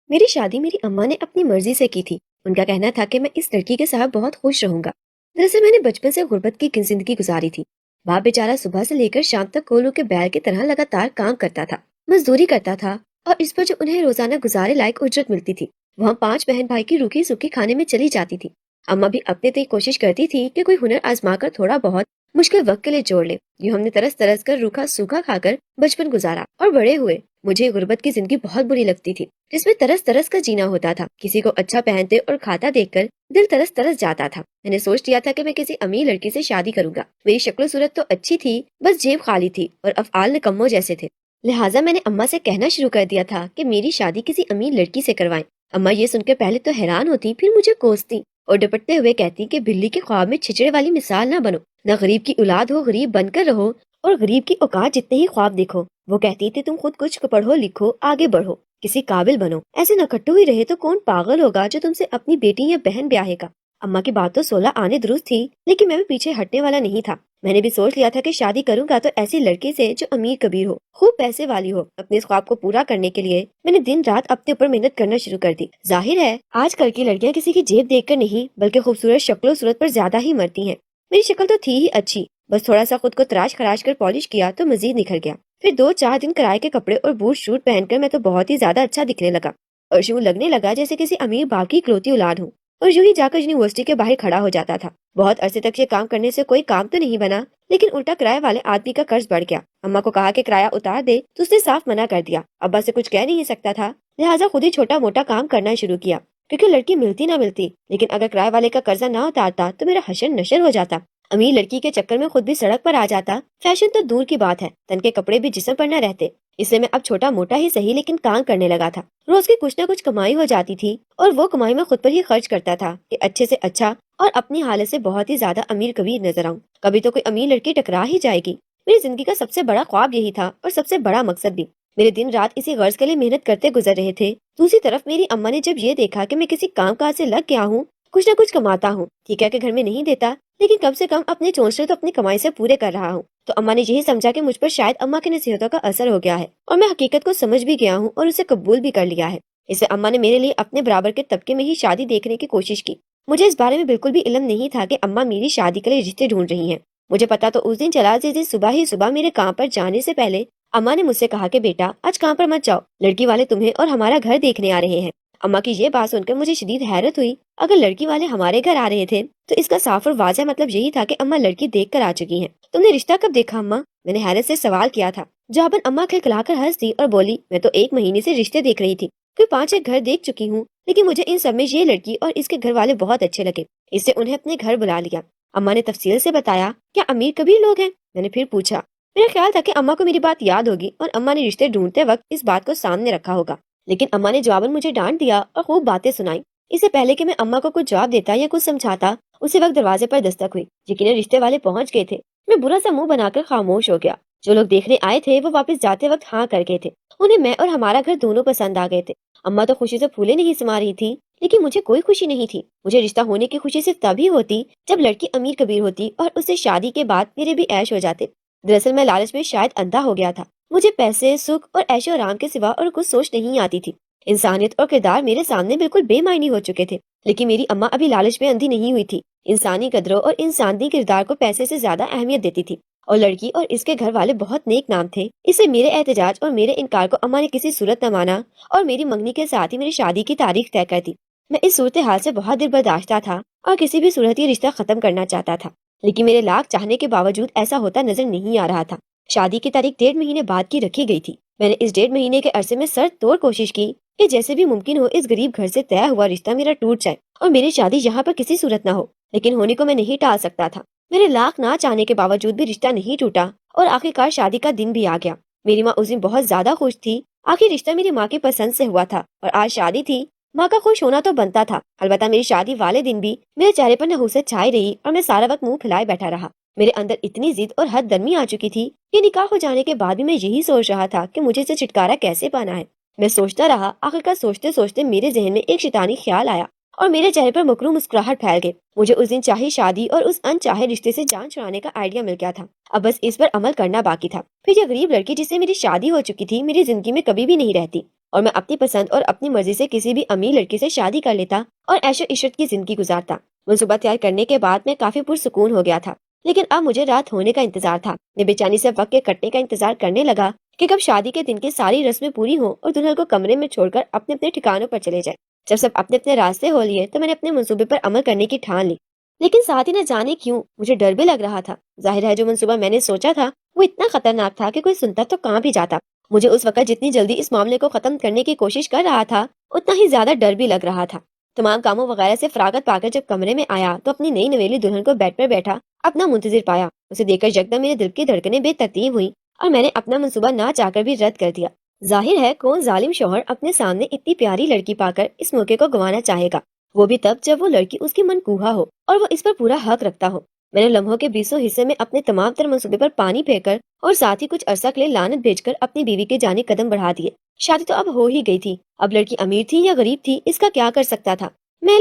میری شادی میری اماں نے اپنی مرضی سے کی تھی۔ ان کا کہنا تھا کہ میں اس لڑکی کے ساتھ بہت خوش رہوں گا۔ دراصل میں نے بچپن سے غربت کی زندگی گزاری تھی۔ باپ بیچارہ صبح سے لے کر شام تک کولوں کے بیل کی طرح لگاتار کام کرتا تھا، مزدوری کرتا تھا، اور اس پر جو انہیں روزانہ گزارے لائق اجرت ملتی تھی وہ ہم 5 بہن بھائی کی روکھی سوکھی کھانے میں چلی جاتی تھی۔ اماں بھی اپنے تئیں کوشش کرتی تھی کہ کوئی ہنر آزما کر تھوڑا بہت مشکل وقت کے لیے جوڑ لے۔ یہ ہم نے ترس ترس کر روکھا سوکھا کھا کر بچپن گزارا اور بڑے ہوئے۔ مجھے غربت کی زندگی بہت بری لگتی تھی، جس میں ترس ترس کا جینا ہوتا تھا۔ کسی کو اچھا پہنتے اور کھاتا دیکھ کر دل ترس ترس جاتا تھا۔ میں نے سوچ لیا تھا کہ میں کسی امیر لڑکی سے شادی کروں گا۔ میری شکل و صورت تو اچھی تھی، بس جیب خالی تھی اور افعال نکموں جیسے تھے۔ لہٰذا میں نے اماں سے کہنا شروع کر دیا تھا کہ میری شادی کسی امیر لڑکی سے کروائیں۔ اماں یہ سن کے پہلے تو حیران ہوتی، پھر مجھے کوستی اور ڈپٹتے ہوئے کہتی کہ بلی کے خواب میں چھچڑے والی مثال نہ بنو، نہ غریب کی اولاد ہو، غریب بن کر رہو اور غریب کی اوقات جتنے ہی خواب دیکھو۔ وہ کہتی تھی تم خود کچھ پڑھو لکھو، آگے بڑھو، کسی قابل بنو، ایسے نکٹو ہی رہے تو کون پاگل ہوگا جو تم سے اپنی بیٹی یا بہن بیاہے گا۔ اماں کی بات تو 16 آنے درست تھی، لیکن میں بھی پیچھے ہٹنے والا نہیں تھا۔ میں نے بھی سوچ لیا تھا کہ شادی کروں گا تو ایسی لڑکی سے جو امیر کبیر ہو، خوب پیسے والی ہو۔ اپنے اس خواب کو پورا کرنے کے لیے میں نے دن رات اپنے اوپر محنت کرنا شروع کر دی۔ ظاہر ہے آج کل کی لڑکیاں کسی کی جیب دیکھ کر نہیں بلکہ خوبصورت شکل و صورت پر زیادہ ہی مرتی ہیں۔ میری شکل تو تھی ہی اچھی، بس تھوڑا سا خود کو تراش خراش کر پالش کیا تو مزید نکھر گیا۔ پھر 2-4 دن کرائے کے کپڑے اور بوٹ شوٹ پہن کر میں تو بہت ہی زیادہ اچھا دکھنے لگا، اور یوں لگنے لگا جیسے کسی امیر باپ کی اکلوتی اولاد ہوں۔ اور یوں ہی جا کر یونیورسٹی کے باہر کھڑا ہو جاتا تھا۔ بہت عرصے تک یہ کام کرنے سے کوئی کام تو نہیں بنا، لیکن الٹا کرائے والے آدمی کا قرض بڑھ گیا۔ اماں کو کہا کہ کرایہ اتار دے تو اس نے صاف منع کر دیا۔ ابا سے کچھ کہہ نہیں سکتا تھا، لہٰذا خود ہی چھوٹا موٹا کام کرنا شروع کیا، کیونکہ لڑکی ملتی نہ ملتی، لیکن اگر کرائے والے کا قرضہ نہ اتارتا تو میرا حشر نشر ہو جاتا۔ امیر لڑکی کے چکر میں خود بھی سڑک پر آ جاتا، فیشن تو دور کی بات ہے، تن کے کپڑے بھی جسم پر نہ رہتے۔ اس سے میں اب چھوٹا موٹا ہی صحیح لیکن کام کرنے لگا تھا۔ روز کی کچھ نہ کچھ کمائی ہو جاتی تھی، اور وہ کمائی میں خود پر ہی خرچ کرتا تھا کہ اچھے سے اچھا اور اپنی حالت سے بہت ہی زیادہ امیر کبیر نظر آؤں۔ کبھی تو کوئی امیر لڑکی ٹکرا ہی جائے گی۔ میری زندگی کا سب سے بڑا خواب یہی تھا اور سب سے بڑا مقصد بھی۔ میرے دن رات اسی غرض کے لیے محنت کرتے گزر رہے تھے۔ دوسری طرف میری اماں نے جب یہ دیکھا کہ میں کسی کام کاج سے لگ گیا ہوں، کچھ نہ کچھ کماتا ہوں، ٹھیک ہے کہ گھر میں نہیں دیتا لیکن کم سے کم اپنے چونچلے تو اپنی کمائی سے پورے کر رہا ہوں، تو اماں نے یہی سمجھا کہ مجھ پر شاید اماں کی نصیحتوں کا اثر ہو گیا ہے اور میں حقیقت کو سمجھ بھی گیا ہوں اور اسے قبول بھی کر لیا ہے۔ اس سے اماں نے میرے لیے اپنے برابر کے طبقے میں ہی شادی دیکھنے کی کوشش کی۔ مجھے اس بارے میں بالکل بھی علم نہیں تھا کہ اماں میری شادی کے لیے رشتے ڈھونڈ رہی ہیں۔ مجھے پتا تو اس دن چلا جس دن صبح ہی صبح میرے کام پر جانے سے پہلے اماں نے مجھ سے کہا کہ بیٹا آج کام پر مت جاؤ، لڑکی والے تمہیں اور ہمارا گھر دیکھنے آ رہے ہیں۔ اماں کی یہ بات سن کر مجھے شدید حیرت ہوئی۔ اگر لڑکی والے ہمارے گھر آ رہے تھے تو اس کا صاف اور واضح مطلب یہی تھا کہ اماں لڑکی دیکھ کر آ چکی ہیں۔ تم نے رشتہ کب دیکھا اماں؟ میں نے حیرت سے سوال کیا تھا۔ جواباً اماں کھلکھلا کر ہنس دی اور بولی میں تو 1 مہینے سے رشتے دیکھ رہی تھی، پھر 5-6 گھر دیکھ چکی ہوں، لیکن مجھے ان سب میں یہ لڑکی اور اس کے گھر والے بہت اچھے لگے، اس سے انہیں اپنے گھر بلا لیا۔ اماں نے تفصیل سے بتایا کیا امیر کبیر لوگ ہیں؟ میں نے پھر پوچھا۔ میرا خیال تھا کہ اماں کو میری بات یاد ہوگی اور اماں نے رشتے ڈھونڈتے وقت اس بات کو سامنے رکھا ہوگا، لیکن اماں نے جواباً مجھے ڈانٹ دیا اور خوب باتیں سنائی۔ اس سے پہلے کہ میں اماں کو کچھ جواب دیتا یا کچھ سمجھاتا، اسی وقت دروازے پر دستک ہوئی۔ یقیناً رشتے والے پہنچ گئے تھے۔ میں برا سا منہ بنا کر خاموش ہو گیا۔ جو لوگ دیکھنے آئے تھے وہ واپس جاتے وقت ہاں کر گئے تھے۔ انہیں میں اور ہمارا گھر دونوں پسند آ گئے تھے۔ اماں تو خوشی سے پھولے نہیں سما رہی تھی، لیکن مجھے کوئی خوشی نہیں تھی۔ مجھے رشتہ ہونے کی خوشی صرف تبھی ہوتی جب لڑکی امیر کبیر ہوتی اور اس سے شادی کے بعد میرے بھی عیش ہو جاتے۔ دراصل میں لالچ میں شاید اندھا ہو گیا تھا۔ مجھے پیسے، سکھ اور عیش و آرام کے سوا اور کچھ سوچ نہیں آتی تھی۔ انسانیت اور کردار میرے سامنے بالکل بے معنی ہو چکے تھے، لیکن میری اماں ابھی لالچ میں اندھی نہیں ہوئی تھی۔ انسانی قدروں اور انسانی کردار کو پیسے سے زیادہ اہمیت دیتی تھی، اور لڑکی اور اس کے گھر والے بہت نیک نام تھے۔ اس سے میرے احتجاج اور میرے انکار کو اماں نے کسی صورت نہ مانا اور میری منگنی کے ساتھ ہی میری شادی کی تاریخ طے کر دی۔ میں اس صورتحال سے بہت دل برداشتہ تھا اور کسی بھی صورت یہ رشتہ ختم کرنا چاہتا تھا، لیکن میرے لاکھ چاہنے کے باوجود ایسا ہوتا نظر نہیں آ رہا تھا۔ شادی کی تاریخ 1.5 مہینے بعد کی رکھی گئی تھی۔ میں نے اس 1.5 مہینے کے عرصے میں سر توڑ کوشش کی کہ جیسے بھی ممکن ہو اس غریب گھر سے طے ہوا رشتہ میرا ٹوٹ جائے اور میری شادی یہاں پر کسی صورت نہ ہو، لیکن ہونے کو میں نہیں ٹال سکتا تھا۔ میرے لاکھ نہ چاہنے کے باوجود بھی رشتہ نہیں ٹوٹا اور آخرکار شادی کا دن بھی آ گیا۔ میری ماں اس دن بہت زیادہ خوش تھی۔ آخر رشتہ میری ماں کی پسند سے ہوا تھا اور آج شادی تھی۔ ماں کا خوش ہونا تو بنتا تھا، البتہ میری شادی والے دن بھی میرے چہرے پر نحوست چھائی رہی اور میں سارا وقت منہ پھیلائے بیٹھا رہا۔ میرے اندر اتنی ضد اور حد درمی آ چکی تھی کہ نکاح ہو جانے کے بعد بھی میں یہی سوچ رہا تھا کہ مجھے اسے چھٹکارا کیسے پانا ہے۔ میں سوچتا رہا، آخرکار سوچتے سوچتے میرے ذہن میں ایک شیطانی خیال آیا اور میرے چہرے پر مکروہ مسکراہٹ پھیل گئی۔ مجھے اس دن چاہی شادی اور اس ان چاہے رشتے سے جان چھڑانے کا آئیڈیا مل گیا تھا۔ اب بس اس پر عمل کرنا باقی تھا۔ پھر یہ غریب لڑکی جس سے میری شادی ہو چکی تھی میری زندگی میں کبھی بھی نہیں رہتی اور میں اپنی پسند اور اپنی مرضی سے کسی بھی امیر لڑکی سے شادی کر لیتا اور عیش و عشرت کی زندگی گزارتا۔ منصوبہ تیار کرنے کے بعد میں کافی پرسکون ہو گیا تھا، لیکن اب مجھے رات ہونے کا انتظار تھا۔ میں بے چینی سے وقت کے کٹنے کا انتظار کرنے لگا کہ کب شادی کے دن کی ساری رسمیں پوری ہوں اور دلہن کو کمرے میں چھوڑ کر اپنے اپنے ٹھکانوں پر چلے جائے۔ جب سب اپنے اپنے راستے ہو لیے تو میں نے اپنے منصوبے پر عمل کرنے کی ٹھان لی، لیکن ساتھ ہی نہ جانے کیوں مجھے ڈر بھی لگ رہا تھا۔ ظاہر ہے جو منصوبہ میں نے سوچا تھا وہ اتنا خطرناک تھا کہ کوئی سنتا تو کہاں بھی جاتا۔ مجھے اس وقت جتنی جلدی اس معاملے کو ختم کرنے کی کوشش کر رہا تھا اتنا ہی زیادہ ڈر بھی لگ رہا تھا۔ تمام کاموں وغیرہ سے فراغت پا کر جب کمرے میں آیا تو اپنی نئی نویلی دلہن کو بیڈ پر بیٹھا اپنا منتظر پایا۔ اسے دیکھ کر یکدم میرے دل کی دھڑکنیں بے ترتیب ہوئیں اور میں نے اپنا منصوبہ نہ چاہ کر بھی رد کر دیا۔ ظاہر ہے کون ظالم شوہر اپنے سامنے اتنی پیاری لڑکی پا کر اس موقع کو گنوانا چاہے گا، وہ بھی تب جب وہ لڑکی اس کی منکوہا ہو اور وہ اس پر پورا حق رکھتا ہو۔ میں نے لمحوں کے 20 حصے میں اپنے تمام تر منصوبے پر پانی پھیر کر اور ساتھ ہی کچھ عرصہ کے لیے لعنت بھیج کر اپنی بیوی کی جانب قدم بڑھا دیے۔ شادی تو اب ہو ہی گئی تھی، اب لڑکی امیر تھی یا غریب تھی اس کا کیا کر سکتا تھا میں؟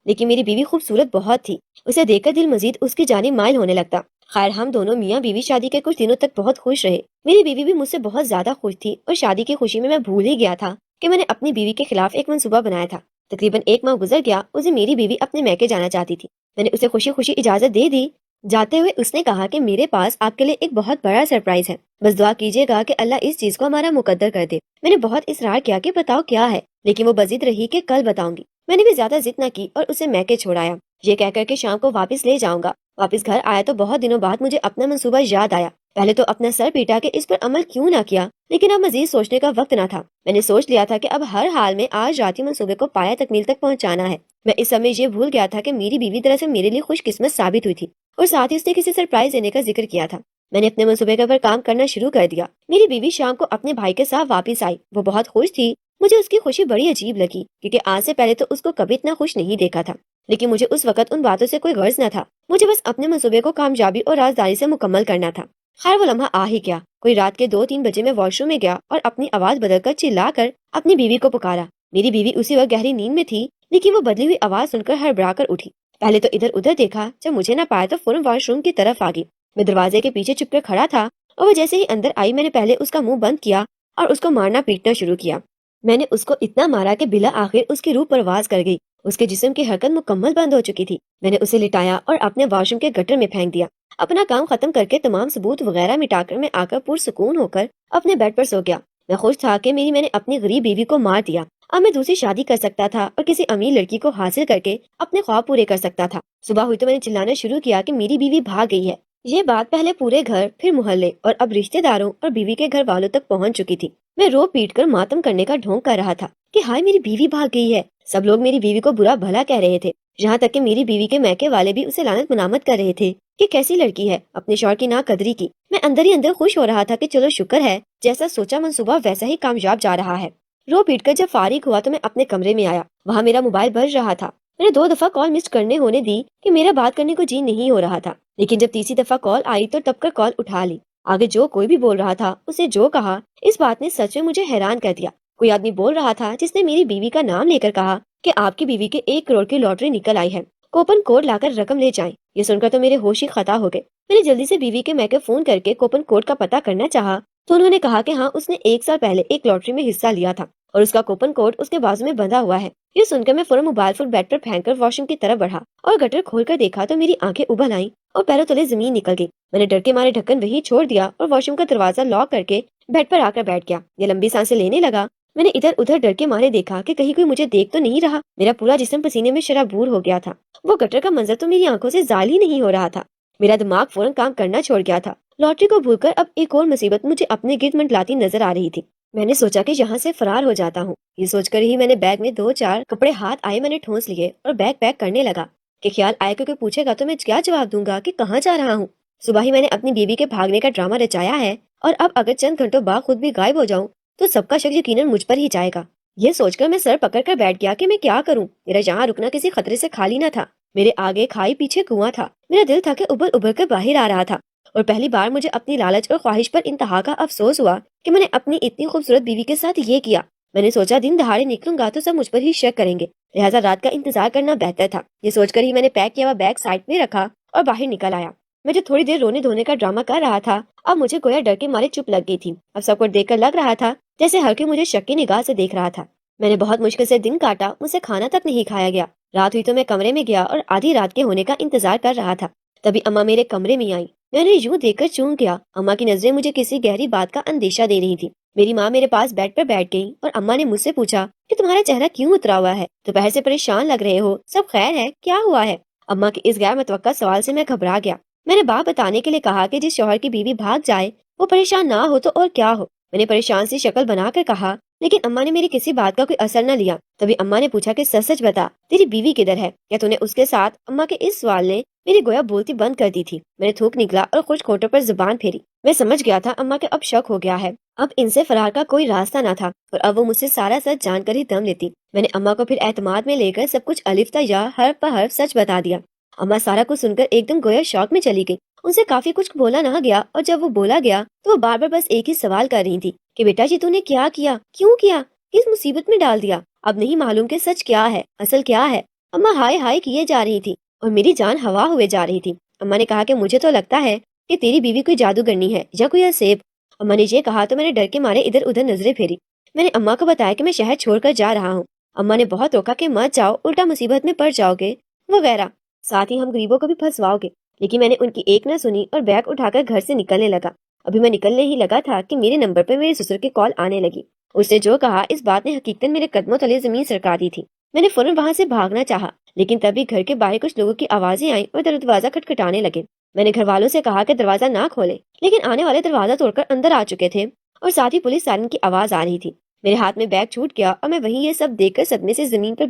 لیکن میری بیوی خوبصورت بہت تھی، اسے دیکھ کر دل مزید اس کی جانب مائل ہونے لگتا۔ خیر ہم دونوں میاں بیوی شادی کے کچھ دنوں تک بہت خوش رہے۔ میری بیوی بھی مجھ سے بہت زیادہ خوش تھی اور شادی کی خوشی میں بھول ہی گیا تھا کہ میں نے اپنی بیوی کے خلاف ایک منصوبہ بنایا تھا۔ تقریباً 1 ماہ گزر گیا، اسے میری بیوی اپنے میکے جانا چاہتی تھی۔ میں نے اسے خوشی خوشی اجازت دے دی۔ جاتے ہوئے اس نے کہا کہ میرے پاس آپ کے لیے ایک بہت بڑا سرپرائز ہے، بس دعا کیجیے گا کہ اللہ اس چیز کو ہمارا مقدر کر دے۔ میں نے بہت اصرار کیا کہ بتاؤ کیا ہے، لیکن وہ بضد رہی کہ کل بتاؤں گی۔ میں نے بھی زیادہ ضد نہ کی اور اسے میکے چھوڑایا، یہ کہہ کر کہ شام کو واپس لے جاؤں گا۔ واپس گھر آیا تو بہت دنوں بعد مجھے اپنا منصوبہ یاد آیا۔ پہلے تو اپنا سر پیٹا کہ اس پر عمل کیوں نہ کیا، لیکن اب مزید سوچنے کا وقت نہ تھا۔ میں نے سوچ لیا تھا کہ اب ہر حال میں آج رات ہی منصوبے کو پایا تکمیل تک پہنچانا ہے۔ میں اس سمے یہ بھول گیا تھا کہ میری بیوی دراصل میرے لیے خوش قسمت ثابت ہوئی تھی اور ساتھ ہی اس نے کسی سرپرائز دینے کا ذکر کیا تھا۔ میں نے اپنے منصوبے پر کام کرنا شروع کر دیا۔ میری بیوی شام کو اپنے بھائی کے ساتھ واپس آئی، وہ بہت خوش تھی۔ مجھے اس کی خوشی بڑی عجیب لگی کیونکہ آج سے پہلے تو اس کو کبھی اتنا خوش نہیں دیکھا تھا، لیکن مجھے اس وقت ان باتوں سے کوئی غرض نہ تھا۔ مجھے بس اپنے منصوبے کو کامیابی اور رازداری سے مکمل کرنا تھا۔ خیر وہ لمحہ آ ہی گیا۔ کوئی رات کے 2-3 بجے میں واش روم میں گیا اور اپنی آواز بدل کر چلا کر اپنی بیوی کو پکارا۔ میری بیوی اسی وقت گہری نیند میں تھی، لیکن وہ بدلی ہوئی آواز سن کر ہڑبڑا کر اٹھی۔ پہلے تو ادھر ادھر دیکھا، جب مجھے نہ پایا تو فوراً واش روم کی طرف آ گئی۔ میں دروازے کے پیچھے چھپ کر کھڑا تھا اور وہ جیسے ہی اندر آئی میں نے پہلے اس کا منہ بند کیا اور اس کو مارنا پیٹنا شروع کیا۔ میں نے اس کو اتنا مارا کہ بلا آخر اس کی روح پرواز کر گئی، اس کے جسم کی حرکت مکمل بند ہو چکی تھی۔ میں نے اسے لٹایا اور اپنے واش روم کے گٹر میں پھینک دیا۔ اپنا کام ختم کر کے تمام ثبوت وغیرہ مٹا کر میں آ کر پرسکون ہو کر اپنے بیڈ پر سو گیا۔ میں خوش تھا کہ میں نے اپنی غریب بیوی کو مار دیا۔ اب میں دوسری شادی کر سکتا تھا اور کسی امیر لڑکی کو حاصل کر کے اپنے خواب پورے کر سکتا تھا۔ صبح ہوئی تو میں نے چلانا شروع کیا کہ میری بیوی بھاگ گئی ہے۔ یہ بات پہلے پورے گھر، پھر محلے اور اب رشتہ داروں اور بیوی کے گھر والوں تک پہنچ چکی تھی۔ میں رو پیٹ کر ماتم کرنے کا ڈھونگ کر رہا تھا کہ ہائے میری بیوی بھاگ گئی ہے۔ سب لوگ میری بیوی کو برا بھلا کہہ رہے تھے، یہاں تک کہ میری بیوی کے میکے والے بھی اسے لعنت منامت کر رہے تھے کہ کیسی لڑکی ہے، اپنے شوہر کی ناقدری کی۔ میں اندر ہی اندر خوش ہو رہا تھا کہ چلو شکر ہے، جیسا سوچا منصوبہ ویسا ہی کامیاب جا رہا ہے۔ رو پیٹ کر جب فارغ ہوا تو میں اپنے کمرے میں آیا۔ وہاں میرا موبائل بج رہا تھا۔ میں نے 2 دفعہ کال مس کرنے ہونے دی کہ میرا بات کرنے کو جی نہیں ہو رہا تھا، لیکن جب تیسری دفعہ کال آئی تو تب کر کال اٹھا لی۔ آگے جو کوئی بھی بول رہا تھا، اسے جو کہا، اس بات نے سچ میں مجھے حیران کر دیا۔ کوئی آدمی بول رہا تھا جس نے میری بیوی کا نام لے کر کہا کہ آپ کی بیوی کے 1 کروڑ کی لاٹری نکل آئی ہے، کوپن کوڈ لا کر رقم لے جائیں۔ یہ سن کر تو میرے ہوش ہی خطا ہو گئے۔ میں نے جلدی سے بیوی کے میکے فون کر کے کوپن کوڈ کا پتہ کرنا چاہا تو انہوں نے کہا کہ ہاں اس نے 1 سال پہلے ایک لاٹری میں حصہ لیا تھا اور اس کا کوپن کوڈ اس کے بازو میں بندھا ہوا ہے۔ یہ سن کر میں فوراً موبائل فون بیڈ پر پھینک کر واش روم کی طرف بڑھا اور گٹر کھول کر دیکھا تو میری آنکھیں ابل آئیں اور پیروں تلے زمین نکل گئی۔ میں نے ڈر کے مارے ڈھکن وہیں چھوڑ دیا اور واش روم کا دروازہ لاک کر کے بیڈ پر آ کر بیٹھ گیا۔ یہ لمبی سانسیں لینے لگا۔ میں نے ادھر ادھر ڈر کے مارے دیکھا کہ کہیں کوئی مجھے دیکھ تو نہیں رہا۔ میرا پورا جسم پسینے میں شرابور ہو گیا تھا۔ وہ گٹر کا منظر تو میری آنکھوں سے زائل ہی نہیں ہو رہا تھا۔ میرا دماغ فوراً کام کرنا چھوڑ گیا تھا۔ لاٹری کو بھول کر اب ایک اور مصیبت مجھے اپنے گرد منڈلاتی نظر آ رہی تھی۔ میں نے سوچا کہ یہاں سے فرار ہو جاتا ہوں۔ یہ سوچ کر ہی میں نے بیگ میں 2-4 کپڑے ہاتھ آئے میں نے ٹھونس لیے اور بیگ پیک کرنے لگا کہ خیال آئے کہ کوئی پوچھے گا تو میں کیا جواب دوں گا کہ کہاں جا رہا ہوں۔ صبح ہی میں نے اپنی بیوی کے بھاگنے کا ڈرامہ رچایا ہے اور اب اگر چند گھنٹوں بعد خود بھی غائب ہو جاؤں تو سب کا شک یقیناً مجھ پر ہی جائے گا۔ یہ سوچ کر میں سر پکڑ کر بیٹھ گیا کہ میں کیا کروں۔ میرا یہاں رکنا کسی خطرے سے خالی نہ تھا۔ میرے آگے کھائی پیچھے کنواں تھا۔ میرا دل تھا کہ ابل ابل کر باہر آ رہا تھا اور پہلی بار مجھے اپنی لالچ اور خواہش پر انتہا کا افسوس ہوا کہ میں نے اپنی اتنی خوبصورت بیوی کے ساتھ یہ کیا۔ میں نے سوچا دن دہاڑے نکلوں گا تو سب مجھ پر ہی شک کریں گے، لہٰذا رات کا انتظار کرنا بہتر تھا۔ یہ سوچ کر ہی میں نے پیک کیا ہوا بیگ سائڈ میں رکھا اور باہر نکل آیا۔ میں جو تھوڑی دیر رونے دھونے کا ڈرامہ کر رہا تھا اب مجھے گویا ڈر کے مارے چپ لگ گئی تھی۔ اب سب کو دیکھ کر لگ رہا تھا جیسے ہر کوئی مجھے شک کی نگاہ سے دیکھ رہا تھا۔ میں نے بہت مشکل سے دن کاٹا، مجھ سے کھانا تک نہیں کھایا گیا۔ رات ہوئی تو میں کمرے میں گیا اور آدھی رات کے ہونے کا انتظار کر رہا تھا۔ تبھی اماں میرے کمرے میں آئی۔ میں انہیں یوں دیکھ کر چونک گیا۔ اماں کی نظریں مجھے کسی گہری بات کا اندیشہ دے رہی تھی۔ میری ماں میرے پاس بیڈ پر بیٹھ گئی اور اماں نے مجھ سے پوچھا کہ تمہارا چہرہ کیوں اترا ہوا ہے؟ دوپہر سے پریشان لگ رہے ہو، سب خیر ہے؟ کیا ہوا ہے؟ اماں کے اس غیر متوقع سوال سے میں گھبرا گیا۔ میں نے بات بتانے کے لیے کہا کہ جس شوہر کی بیوی بھاگ جائے وہ پریشان نہ ہو تو اور کیا ہو۔ میں نے پریشان سی شکل بنا کر کہا، لیکن اماں نے میری کسی بات کا کوئی اثر نہ لیا۔ تبھی اماں نے پوچھا کہ سچ سچ بتا، تیری بیوی کدھر ہے؟ کیا تو نے اس کے ساتھ؟ اماں کے اس سوال نے میری گویا بولتی بند کر دی تھی۔ میں نے تھوک نکلا اور کچھ کھوٹوں پر زبان پھیری۔ میں سمجھ گیا تھا اماں کے اب شک ہو گیا ہے، اب ان سے فرار کا کوئی راستہ نہ تھا اور اب وہ مجھ سے سارا سچ جان کر ہی دم لیتی۔ میں نے اماں کو پھر اعتماد میں لے کر سب کچھ الف تا یا حرف پر حرف سچ بتا دیا۔ اماں سارا کچھ سن کر ایک دم گویا شوق میں چلی گئی۔ ان سے کافی کچھ بولا نہ گیا اور جب وہ بولا گیا تو وہ بار بار بس ایک ہی سوال کر رہی تھی کہ بیٹا جی تو نے کیا کیا، کیوں کیا، کس مصیبت میں ڈال دیا؟ اب نہیں معلوم کہ سچ کیا ہے، اصل کیا ہے۔ اماں ہائے ہائے کیے جا رہی تھی اور میری جان ہوا ہوئے جا رہی تھی۔ اماں نے کہا کہ مجھے تو لگتا ہے کہ تیری بیوی کوئی جادوگرنی ہے یا کوئی اسیب۔ اماں نے یہ کہا تو میں نے ڈر کے مارے ادھر ادھر نظریں پھیری۔ میں نے اماں کو بتایا کہ میں شہر چھوڑ کر جا رہا ہوں۔ اماں نے بہت روکا کہ مت جاؤ، الٹا مصیبت میں پڑ جاؤ گے وغیرہ، ساتھ ہی ہم غریبوں کو بھی پھنسواؤ گے۔ لیکن میں نے ان کی ایک نہ سنی اور بیگ اٹھا کر گھر سے نکلنے لگا۔ ابھی میں نکلنے ہی لگا تھا کہ میرے نمبر پر میرے سسر کی کال آنے لگی۔ اس نے جو کہا اس بات نے حقیقتاً میرے قدموں تلے زمین سرکا دی تھی۔ میں نے فوراً وہاں سے بھاگنا چاہا، لیکن تبھی گھر کے باہر کچھ لوگوں کی آوازیں آئیں اور دروازہ کھٹکھٹانے لگے۔ میں نے گھر والوں سے کہا کہ دروازہ نہ کھولے، لیکن آنے والے دروازہ توڑ کر اندر آ چکے تھے اور ساتھ ہی پولیس سائرن کی آواز آ رہی تھی۔ میرے ہاتھ میں بیگ چھوٹ گیا اور میں وہیں یہ سب دیکھ کر صدمے سے زمین پر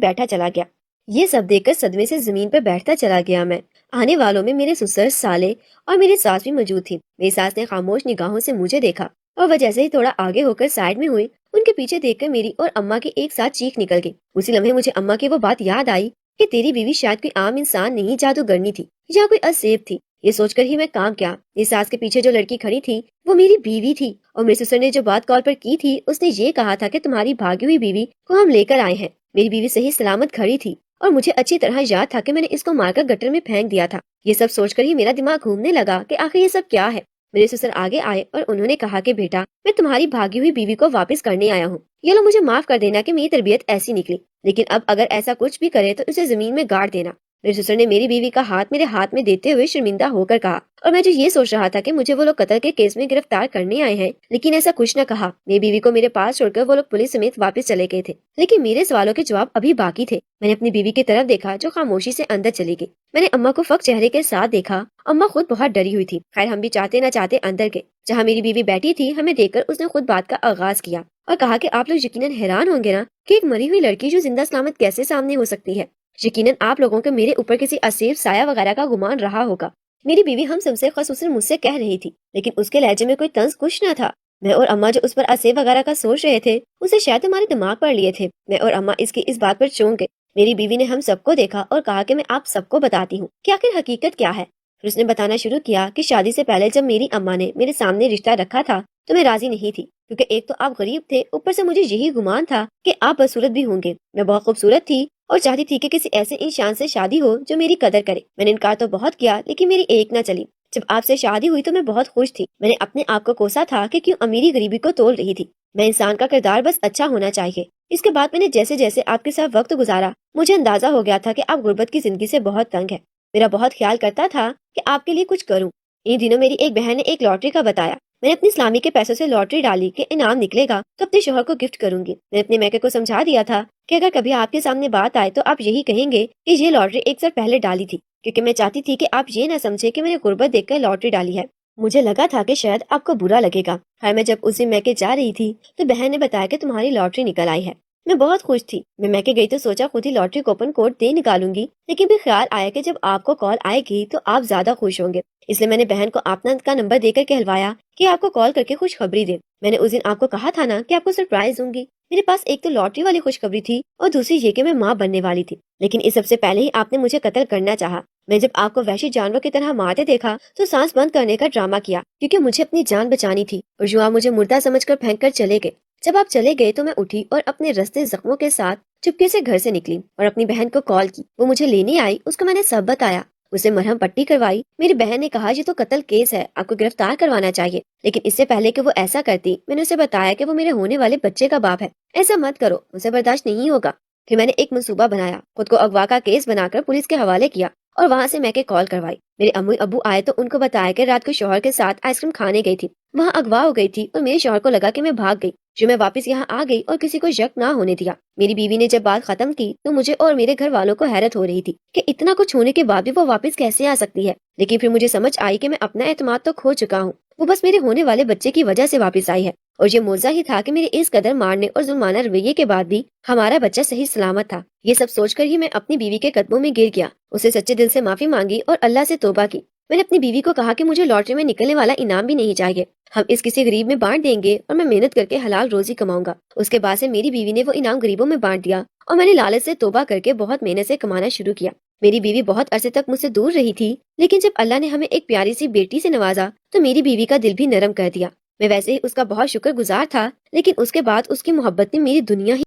بیٹھا چلا گیا۔ میں آنے والوں میں میرے سسر، سالے اور میری ساس بھی موجود تھی۔ میری ساس نے خاموش نگاہوں سے مجھے دیکھا اور وہ جیسے ہی تھوڑا آگے ہو کر سائڈ میں ہوئی، ان کے پیچھے دیکھ کر میری اور اماں کی ایک ساتھ چیخ نکل گئی۔ اسی لمحے مجھے اماں کی وہ بات یاد آئی کہ تیری بیوی شاید کوئی عام انسان نہیں، جادوگرنی تھی یا کوئی اسیب تھی۔ یہ سوچ کر ہی میں کام کیا۔ میری ساس کے پیچھے جو لڑکی کھڑی تھی وہ میری بیوی تھی، اور میرے سسر نے جو بات کال پر کی تھی اس نے یہ کہا تھا کہ تمہاری بھاگی ہوئی بیوی کو ہم لے کر آئے ہیں۔ میری بیوی صحیح سلامت کھڑی تھی اور مجھے اچھی طرح یاد تھا کہ میں نے اس کو مار کر گٹر میں پھینک دیا تھا۔ یہ سب سوچ کر ہی میرا دماغ گھومنے لگا کہ آخر یہ سب کیا ہے۔ میرے سسر آگے آئے اور انہوں نے کہا کہ بیٹا میں تمہاری بھاگی ہوئی بیوی کو واپس کرنے آیا ہوں، یہ لو مجھے معاف کر دینا کہ میری تربیت ایسی نکلی، لیکن اب اگر ایسا کچھ بھی کرے تو اسے زمین میں گاڑ دینا۔ میرے سسر نے میری بیوی کا ہاتھ میرے ہاتھ میں دیتے ہوئے شرمندہ ہو کر کہا، اور میں جو یہ سوچ رہا تھا کہ مجھے وہ لوگ قتل کے کیس میں گرفتار کرنے آئے ہیں، لیکن ایسا کچھ نہ کہا۔ میری بیوی کو میرے پاس چھوڑ کر وہ لوگ پولیس سمیت واپس چلے گئے تھے، لیکن میرے سوالوں کے جواب ابھی باقی تھے۔ میں نے اپنی بیوی کی طرف دیکھا جو خاموشی سے اندر چلی گئی۔ میں نے اماں کو فقط چہرے کے ساتھ دیکھا۔ اماں خود بہت ڈری ہوئی تھی۔ خیر ہم بھی چاہتے نہ چاہتے اندر گئے۔ جہاں میری بیوی بیٹھی تھی ہمیں دیکھ کر اس نے خود بات کا آغاز کیا اور کہا کہ آپ لوگ یقیناً حیران ہوں گے نا کہ ایک مری ہوئی لڑکی جو زندہ سلامت کیسے سامنے ہو سکتی ہے۔ یقیناً آپ لوگوں کو میرے اوپر کسی اسیر سایہ وغیرہ کا گمان رہا ہوگا۔ میری بیوی ہم سب سے خصوصاً مجھ سے کہہ رہی تھی، لیکن اس کے لہجے میں کوئی طنز کچھ نہ تھا۔ میں اور اماں جو اس پر اسیر وغیرہ کا سوچ رہے تھے اسے شاید ہمارے دماغ پر لیے تھے۔ میں اور اماں اس بات پر چونک گئے۔ میری بیوی نے ہم سب کو دیکھا اور کہا کہ میں آپ سب کو بتاتی ہوں کہ آخر حقیقت کیا ہے۔ پھر اس نے بتانا شروع کیا کہ شادی سے پہلے جب میری اماں نے میرے سامنے رشتہ رکھا تھا تو میں راضی نہیں تھی، کیونکہ ایک تو آپ غریب تھے، اوپر سے مجھے یہی گمان تھا کہ آپ بدصورت بھی ہوں گے۔ میں بہت خوبصورت تھی اور چاہتی تھی کہ کسی ایسے انسان سے شادی ہو جو میری قدر کرے۔ میں نے انکار تو بہت کیا لیکن میری ایک نہ چلی۔ جب آپ سے شادی ہوئی تو میں بہت خوش تھی۔ میں نے اپنے آپ کو کوسا تھا کہ کیوں امیری غریبی کو تول رہی تھی۔ میں انسان کا کردار بس اچھا ہونا چاہیے۔ اس کے بعد میں نے جیسے جیسے آپ کے ساتھ وقت گزارا مجھے اندازہ ہو گیا تھا کہ آپ غربت کی زندگی سے بہت تنگ ہے۔ میرا بہت خیال کرتا تھا کہ آپ کے لیے کچھ کروں۔ ان دنوں میری ایک بہن نے ایک لاٹری کا بتایا۔ میں نے اپنی اسلامی کے پیسوں سے لاٹری ڈالی کہ انعام نکلے گا تو اپنے شوہر کو گفٹ کروں گی۔ میں نے اپنے میکے کو سمجھا دیا تھا کہ اگر کبھی آپ کے سامنے بات آئے تو آپ یہی کہیں گے کہ یہ لاٹری ایک سال پہلے ڈالی تھی، کیونکہ میں چاہتی تھی کہ آپ یہ نہ سمجھے کہ میں نے غربت دیکھ کر لاٹری ڈالی ہے۔ مجھے لگا تھا کہ شاید آپ کو برا لگے گا۔ خیر میں جب اس دن میکے جا رہی تھی تو بہن نے بتایا کہ تمہاری لاٹری نکل آئی ہے۔ میں بہت خوش تھی۔ میں میکے گئی تو سوچا خود ہی لاٹری کوپن کوڈ دے نکالوں گی، لیکن پھر خیال آیا کہ جب آپ کو کال آئے گی تو آپ زیادہ خوش ہوں گے، اس لیے میں نے بہن کو اپنا کا نمبر دے کر کہلوایا کہ آپ کو کال کر کے خوشخبری دے۔ میں نے اس دن آپ کو کہا تھا نا کہ آپ کو سرپرائز دوں گی۔ میرے پاس ایک تو لاٹری والی خوشخبری تھی اور دوسری یہ کہ میں ماں بننے والی تھی، لیکن اس سب سے پہلے ہی آپ نے مجھے قتل کرنا چاہا۔ میں جب آپ کو وحشی جانور کی طرح مارتے دیکھا تو سانس بند کرنے کا ڈرامہ کیا، کیونکہ مجھے اپنی جان بچانی تھی، اور جو آپ مجھے مردہ سمجھ کر پھینک کر چلے گئے۔ جب آپ چلے گئے تو میں اٹھی اور اپنے رستے زخموں کے ساتھ چپکے سے گھر سے نکلی اور اپنی بہن کو کال کی۔ وہ مجھے لینے آئی، اس کو میں نے سب بتایا اسے مرہم پٹی کروائی۔ میری بہن نے کہا یہ تو قتل کیس ہے، آپ کو گرفتار کروانا چاہیے، لیکن اس سے پہلے کہ وہ ایسا کرتی میں نے اسے بتایا کہ وہ میرے ہونے والے بچے کا باپ ہے، ایسا مت کرو، مجھے برداشت نہیں ہوگا۔ پھر میں نے ایک منصوبہ بنایا، خود کو اغوا کا کیس بنا کر پولیس کے حوالے کیا اور وہاں سے میں کے کال کروائی۔ میرے امی ابو آئے تو ان کو بتایا کہ رات کو شوہر کے ساتھ آئس کریم کھانے گئی تھی، وہاں اغوا ہو گئی تھی اور میرے شوہر کو لگا کہ میں بھاگ گئی، جو میں واپس یہاں آ گئی اور کسی کو شک نہ ہونے دیا۔ میری بیوی نے جب بات ختم کی تو مجھے اور میرے گھر والوں کو حیرت ہو رہی تھی کہ اتنا کچھ ہونے کے بعد بھی وہ واپس کیسے آ سکتی ہے، لیکن پھر مجھے سمجھ آئی کہ میں اپنا اعتماد تو کھو چکا ہوں، وہ بس میرے ہونے والے بچے کی وجہ سے واپس آئی ہے، اور یہ معجزہ ہی تھا کہ میرے اس قدر مارنے اور ظلمانہ رویے کے بعد بھی ہمارا بچہ صحیح سلامت تھا۔ یہ سب سوچ کر ہی میں اپنی بیوی کے قدموں میں گر گیا، اسے سچے دل سے معافی مانگی اور اللہ سے توبہ کی۔ میں نے اپنی بیوی کو کہا کہ مجھے لاٹری میں نکلنے والا انعام بھی نہیں چاہیے، ہم اس کسی غریب میں بانٹ دیں گے اور میں محنت کر کے حلال روزی کماؤں گا۔ اس کے بعد سے میری بیوی نے وہ انعام غریبوں میں بانٹ دیا اور میں نے لالچ سے توبہ کر کے بہت محنت سے کمانا شروع کیا۔ میری بیوی بہت عرصے تک مجھ سے دور رہی تھی، لیکن جب اللہ نے ہمیں ایک پیاری سی بیٹی سے نوازا تو میری بیوی کا دل بھی نرم کر دیا۔ میں ویسے ہی اس کا بہت شکر گزار تھا، لیکن اس کے بعد اس کی محبت نے میری دنیا ہی